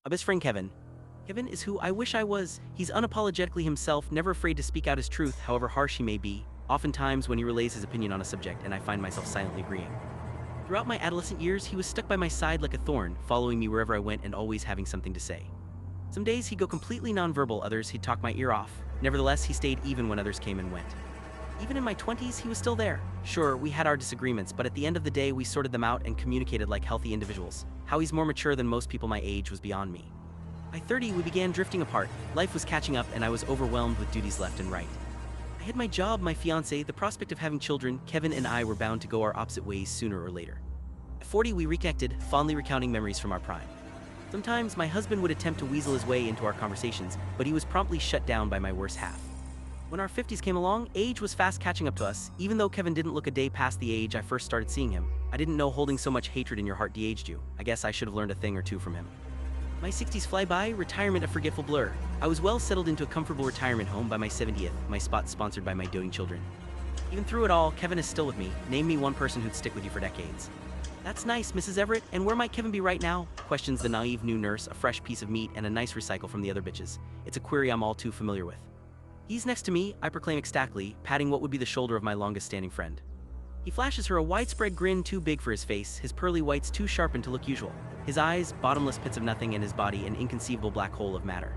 My best friend Kevin. Kevin is who I wish I was. He's unapologetically himself, never afraid to speak out his truth, however harsh he may be. Oftentimes when he relays his opinion on a subject and I find myself silently agreeing. Throughout my adolescent years, he was stuck by my side like a thorn, following me wherever I went and always having something to say. Some days he'd go completely nonverbal, others he'd talk my ear off. Nevertheless, he stayed even when others came and went. Even in my 20s, he was still there. Sure, we had our disagreements, but at the end of the day, we sorted them out and communicated like healthy individuals. How he's more mature than most people my age was beyond me. By 30, we began drifting apart. Life was catching up and I was overwhelmed with duties left and right. I had my job, my fiancé, the prospect of having children. Kevin and I were bound to go our opposite ways sooner or later. At 40, we reconnected, fondly recounting memories from our prime. Sometimes my husband would attempt to weasel his way into our conversations, but he was promptly shut down by my worse half. When our 50s came along, age was fast catching up to us. Even though Kevin didn't look a day past the age I first started seeing him, I didn't know holding so much hatred in your heart de-aged you. I guess I should have learned a thing or two from him. My 60s fly by, retirement a forgetful blur. I was well settled into a comfortable retirement home by my 70th, my spot sponsored by my doting children. Even through it all, Kevin is still with me. Name me one person who'd stick with you for decades. That's nice, Mrs. Everett, and where might Kevin be right now? Questions the naive new nurse, a fresh piece of meat and a nice recycle from the other bitches. It's a query I'm all too familiar with. He's next to me, I proclaim ecstatically, patting what would be the shoulder of my longest-standing friend. He flashes her a widespread grin too big for his face, his pearly whites too sharpened to look usual. His eyes, bottomless pits of nothing, and his body, an inconceivable black hole of matter.